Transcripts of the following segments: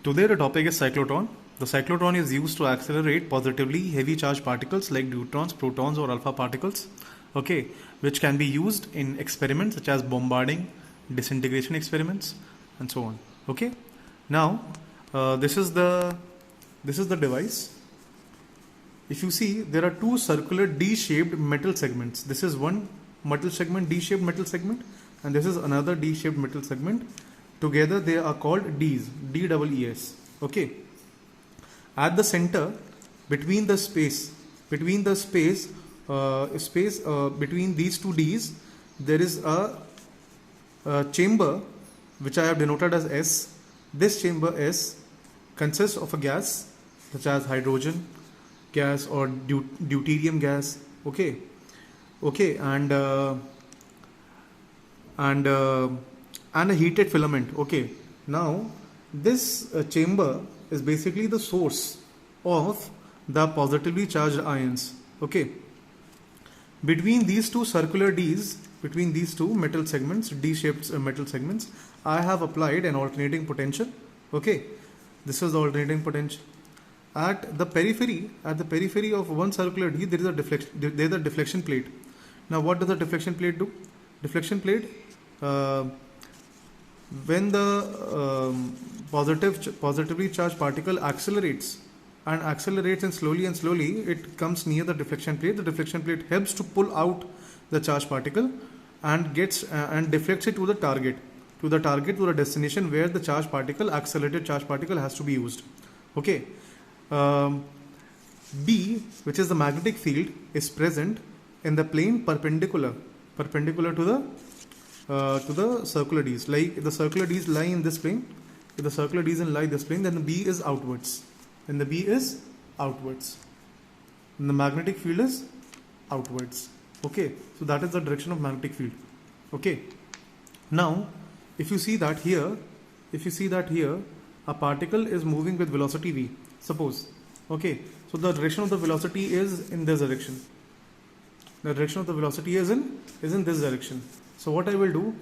Today the topic is cyclotron. The cyclotron is used to accelerate positively heavy charged particles like neutrons, protons or alpha particles, okay, which can be used in experiments such as bombarding, disintegration experiments and so on. Okay. Now this is the device. If you see, there are two circular D-shaped metal segments. This is one metal segment, D-shaped metal segment, and this is another D-shaped metal segment. Together they are called Ds, D-double-E-S. Okay. At the center, between these two Ds, there is a chamber which I have denoted as S. This chamber S consists of a gas such as hydrogen gas or deuterium gas. Okay, and a heated filament. Okay, now this chamber is basically the source of the positively charged ions. Okay, between these two circular Ds, between these two metal segments, D-shaped metal segments, I have applied an alternating potential. Okay, this is the alternating potential. At the periphery of one circular D, there is a deflection plate. Now, what does the deflection plate do? Deflection plate, when the positively charged particle accelerates and slowly it comes near the deflection plate. The deflection plate helps to pull out the charged particle and deflects it to the target, to the destination where the accelerated charged particle has to be used. Okay. B, which is the magnetic field, is present in the plane perpendicular to the circular Ds. Like if the circular Ds lie in this plane, then the B is outwards. And the magnetic field is outwards. Okay, so that is the direction of magnetic field. Okay. Now, if you see that here, a particle is moving with velocity v. Suppose, okay, so the direction of the velocity is in this direction. The direction of the velocity is in this direction. So what I will do,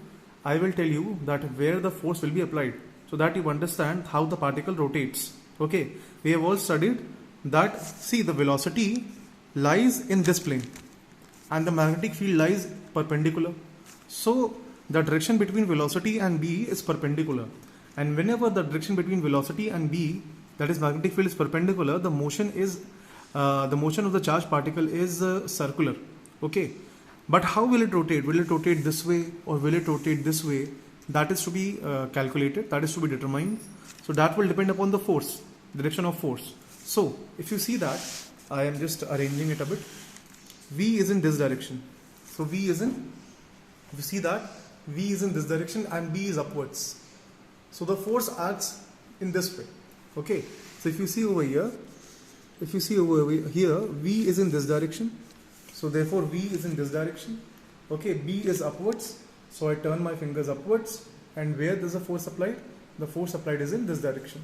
I will tell you that where the force will be applied, so that you understand how the particle rotates. Okay, we have all studied that. See, the velocity lies in this plane, and the magnetic field lies perpendicular. So the direction between velocity and B is perpendicular, and whenever the direction between velocity and B, that is magnetic field, is perpendicular, the motion of the charged particle is circular. Okay, but how will it rotate? Will it rotate this way or will it rotate this way? That is to be calculated, that is to be determined. So that will depend upon the force, direction of force. So if you see that, I am just arranging it a bit. V is in this direction. So if you see that, V is in this direction and B is upwards. So the force acts in this way. Okay, so if you see over here, V is in this direction. So therefore V is in this direction. Okay, B is upwards. So I turn my fingers upwards, and where there's a force applied? The force applied is in this direction.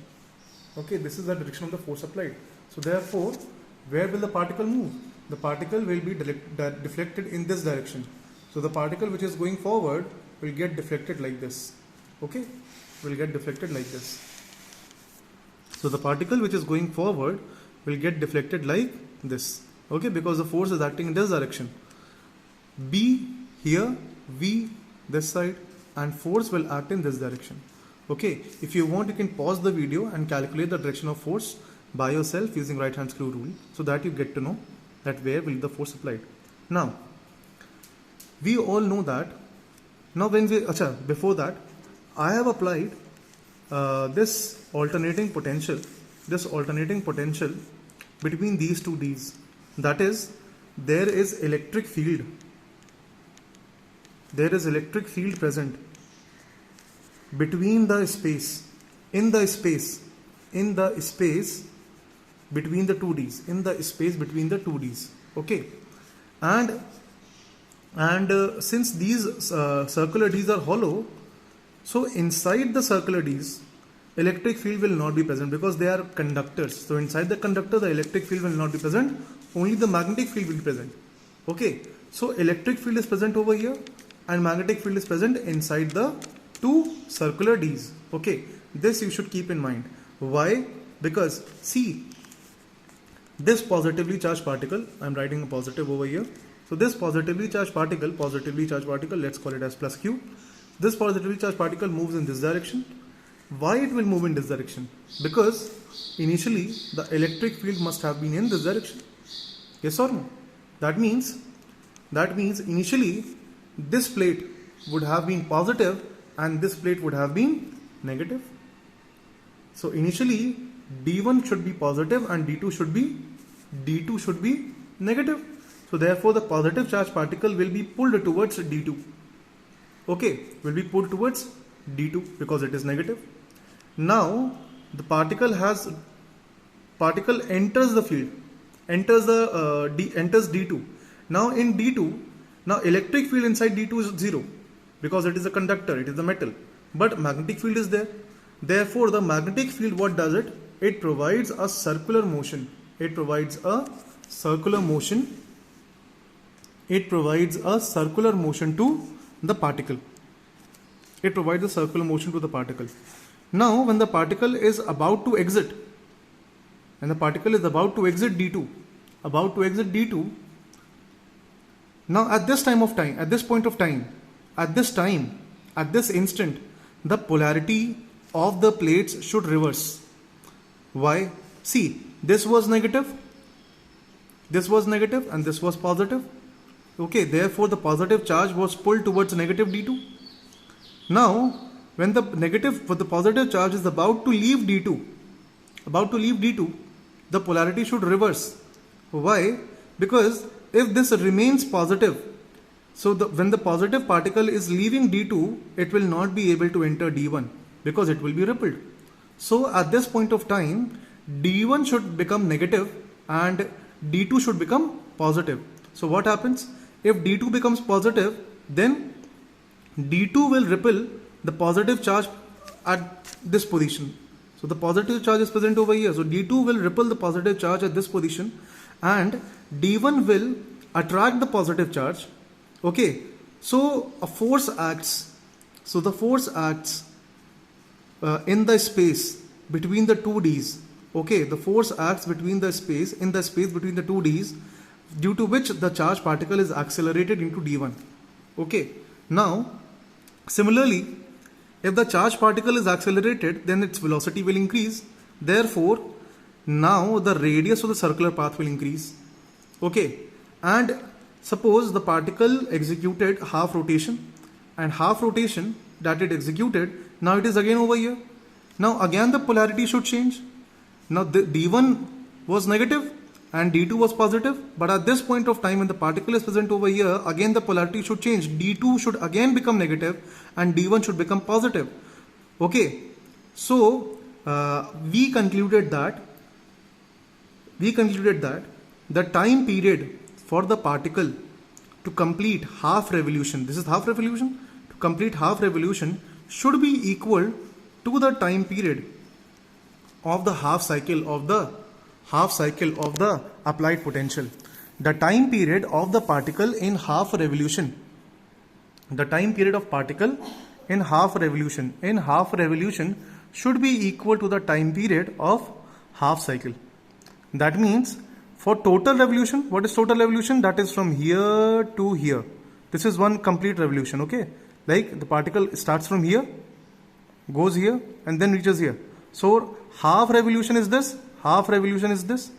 Okay, this is the direction of the force applied. So therefore, where will the particle move? The particle will be deflected in this direction. So the particle which is going forward will get deflected like this. Okay, will get deflected like this. So the particle which is going forward will get deflected like this. Okay, because the force is acting in this direction. B here, V this side, and force will act in this direction. Okay, if you want, you can pause the video and calculate the direction of force by yourself using right hand screw rule, so that you get to know that where will the force applied. Now, we all know that. Now before that, I have applied this alternating potential between these two Ds. That is, there is electric field present between the space, in the space between the two Ds, okay, and since these circular Ds are hollow, so inside the circular Ds, electric field will not be present because they are conductors. So inside the conductor, the electric field will not be present, only the magnetic field will be present. Okay, so electric field is present over here and magnetic field is present inside the two circular Ds. Okay, this you should keep in mind. Why? Because see, this positively charged particle, I'm writing a positive over here. So this positively charged particle, let's call it as plus q. This positively charged particle moves in this direction. Why it will move in this direction? Because initially the electric field must have been in this direction. Yes or no? That means initially this plate would have been positive and this plate would have been negative. So initially D1 should be positive and D2 should be negative. So therefore the positive charge particle will be pulled towards D2. Okay, will be pulled towards D2 because it is negative. Now the particle enters the field, enters D2. Now in D2, now electric field inside D2 is 0 because it is a conductor, it is a metal, but magnetic field is there. Therefore the magnetic field, what does it? It provides a circular motion. It provides a circular motion to the particle. It provides a circular motion to the particle. Now when the particle is about to exit, D2, now at this instant, the polarity of the plates should reverse. Why? See, this was negative, and this was positive. Okay, therefore the positive charge was pulled towards negative D2. Now, when the positive charge is about to leave D2, the polarity should reverse. Why? Because if this remains positive, so when the positive particle is leaving D2, it will not be able to enter D1 because it will be repelled. So at this point of time, D1 should become negative and D2 should become positive. So what happens? If D2 becomes positive, then D2 will repel the positive charge at this position. So the positive charge is present over here. So D2 will repel the positive charge at this position and D1 will attract the positive charge. Okay, so a force acts. So the force acts in the space between the two Ds. Okay, the force acts in the space between the two Ds, due to which the charge particle is accelerated into D1. Okay, now similarly, if the charge particle is accelerated, then its velocity will increase. Therefore, now the radius of the circular path will increase. Okay, and suppose the particle executed half rotation, and half rotation that it executed, now it is again over here. Now again the polarity should change. Now the D1 was negative and D2 was positive, but at this point of time when the particle is present over here, again the polarity should change. D2 should again become negative and D1 should become positive. Okay, so we concluded that the time period for the particle to complete half revolution, this is half revolution, to complete half revolution should be equal to the time period of the half cycle of the applied potential. The time period of the particle in half revolution, should be equal to the time period of half cycle. That means for total revolution, what is total revolution? That is from here to here. This is one complete revolution. Okay, like the particle starts from here, goes here and then reaches here. So half revolution is this, half revolution is this,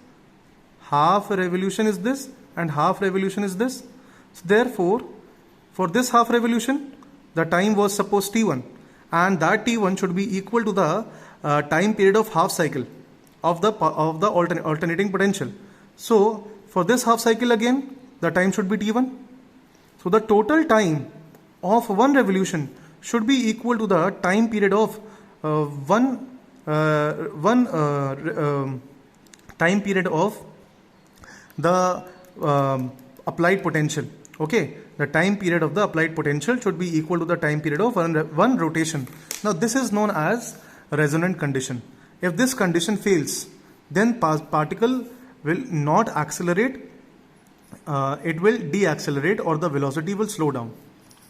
half revolution is this, and half revolution is this. So therefore, for this half revolution, the time was suppose T1, and that T1 should be equal to the time period of half cycle of the alternating potential. So for this half cycle again, the time should be T1. So the total time of one revolution should be equal to the time period of time period of the applied potential. Okay, the time period of the applied potential should be equal to the time period of one rotation. Now this is known as resonant condition. If this condition fails, then particle will not accelerate, it will deaccelerate, or the velocity will slow down.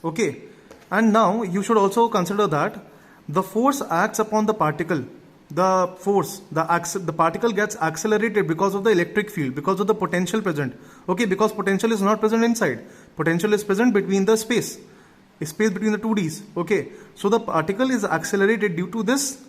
Okay, and now you should also consider that the force acts upon the particle the force, the particle gets accelerated because of the electric field, because of the potential present. Okay, because potential is not present inside. Potential is present between the space between the 2Ds. Okay, so the particle is accelerated due to this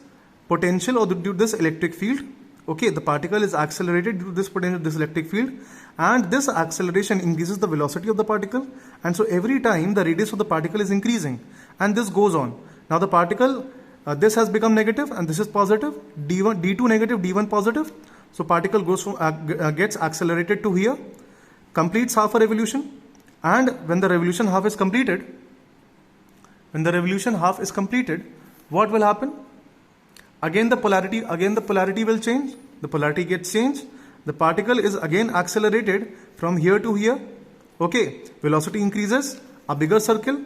potential or due to this electric field. Okay, the particle is accelerated due to this potential, this electric field, and this acceleration increases the velocity of the particle, and so every time the radius of the particle is increasing, and this goes on. Now the particle, this has become negative and this is positive, d2 negative, d1 positive. So particle goes from gets accelerated to here, completes half a revolution, and when the revolution half is completed, what will happen? Again the polarity will change. The polarity gets changed. The particle is again accelerated from here to here. Okay, velocity increases, a bigger circle.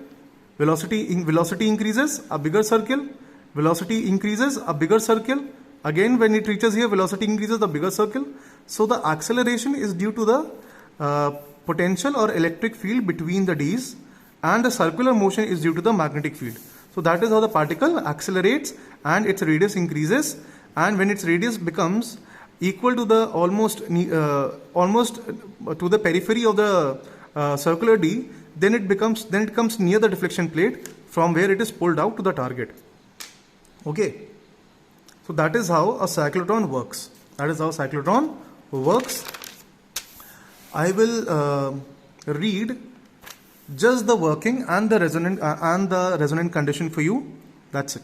Velocity increases, a bigger circle. Velocity increases, a bigger circle. Again, when it reaches here, velocity increases, the bigger circle. So the acceleration is due to the potential or electric field between the Ds, and the circular motion is due to the magnetic field. So that is how the particle accelerates and its radius increases, and when its radius becomes equal to the almost to the periphery of the circular D, then it comes near the deflection plate from where it is pulled out to the target. Okay, so that is how a cyclotron works. I will read just the working and the resonant condition for you. That's it.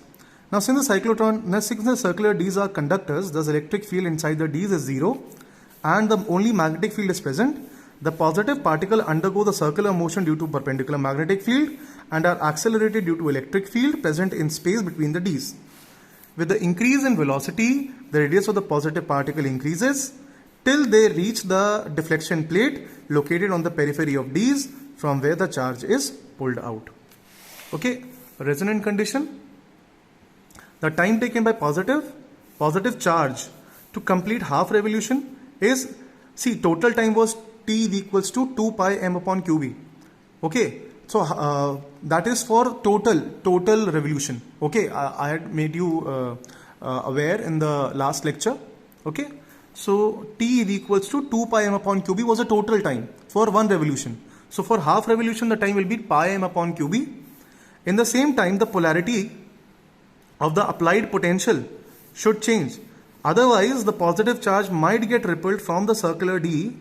Now since the circular Ds are conductors, thus electric field inside the Ds is zero and the only magnetic field is present, the positive particle undergo the circular motion due to perpendicular magnetic field and are accelerated due to electric field present in space between the Ds. With the increase in velocity, the radius of the positive particle increases till they reach the deflection plate located on the periphery of Ds, from where the charge is pulled out. Okay, resonant condition. The time taken by positive charge to complete half revolution is, see, total time was t equals to 2 pi m upon qb. Okay, so that is for total revolution. Okay, I had made you aware in the last lecture. Okay, so t equals to 2 pi m upon qb was a total time for one revolution. So for half revolution, the time will be pi m upon qb. In the same time, the polarity of the applied potential should change. Otherwise, the positive charge might get repelled from the circular D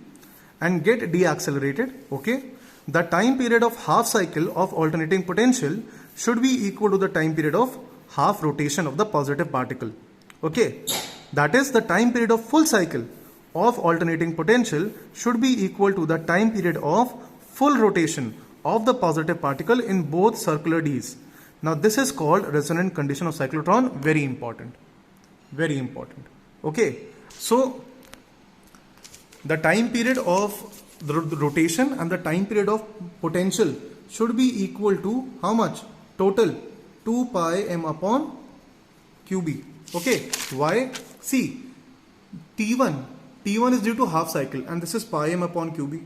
and get deaccelerated. Okay, the time period of half cycle of alternating potential should be equal to the time period of half rotation of the positive particle. Okay, that is, the time period of full cycle of alternating potential should be equal to the time period of full rotation of the positive particle in both circular Ds. Now this is called resonant condition of cyclotron. Very important. Okay, so the time period of the rotation and the time period of potential should be equal to how much? Total 2 pi m upon qb. Okay, why? See, T1 is due to half cycle and this is pi m upon qb.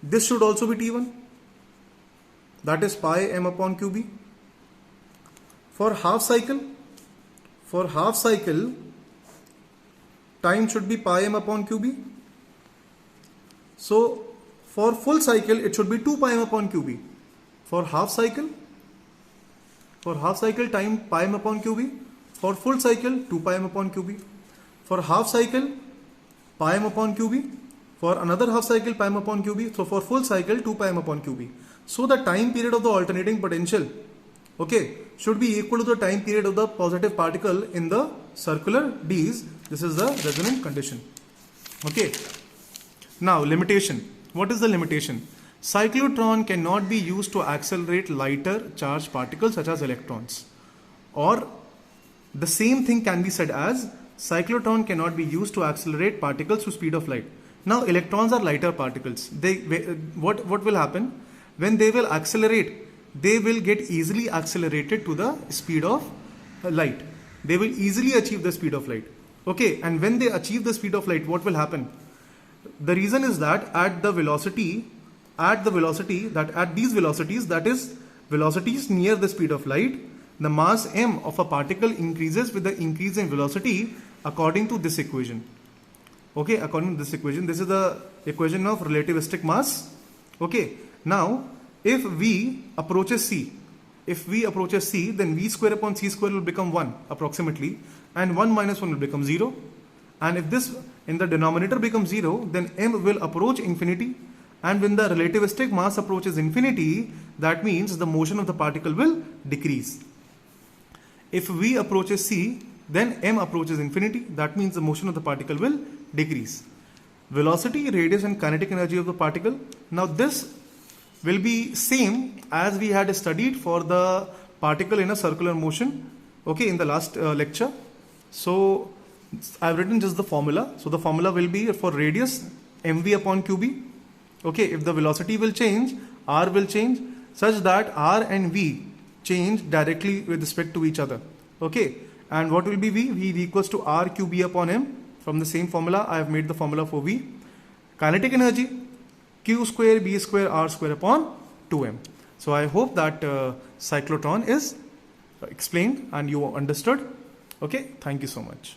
This should also be T1, that is pi m upon qb. For half cycle, time should be pi m upon qb. So for full cycle, it should be 2 pi m upon qb. For half cycle, time pi m upon qb. For full cycle, 2 pi m upon qb. For half cycle, pi m upon qb. For another half cycle, pi m upon qb. So for full cycle, 2 pi m upon qb. So the time period of the alternating potential, okay, should be equal to the time period of the positive particle in the circular Ds. This is the resonant condition. Okay. Now limitation. What is the limitation? Cyclotron cannot be used to accelerate lighter charged particles such as electrons. Or the same thing can be said as cyclotron cannot be used to accelerate particles to speed of light. Now electrons are lighter particles. What will happen? When they will accelerate, they will get easily accelerated to the speed of light. They will easily achieve the speed of light. Okay, and when they achieve the speed of light, what will happen? The reason is that at these velocities, that is velocities near the speed of light, the mass m of a particle increases with the increase in velocity according to this equation. Okay, according to this equation, this is the equation of relativistic mass. Okay, now if V approaches C, then V square upon C square will become 1 approximately, and 1 minus 1 will become 0. And if this in the denominator becomes 0, then m will approach infinity. And when the relativistic mass approaches infinity, that means the motion of the particle will decrease. If V approaches C, then m approaches infinity. That means the motion of the particle will decrease. Velocity, radius and kinetic energy of the particle. Now this will be same as we had studied for the particle in a circular motion, okay, in the last lecture. So I've written just the formula. So the formula will be for radius mv upon qb. Okay, if the velocity will change, r will change such that r and v change directly with respect to each other. Okay, and what will be v? V equals to r qb upon m. From the same formula, I have made the formula for v. Kinetic energy, q square b square r square upon 2m. So I hope that cyclotron is explained and you understood. Okay, thank you so much.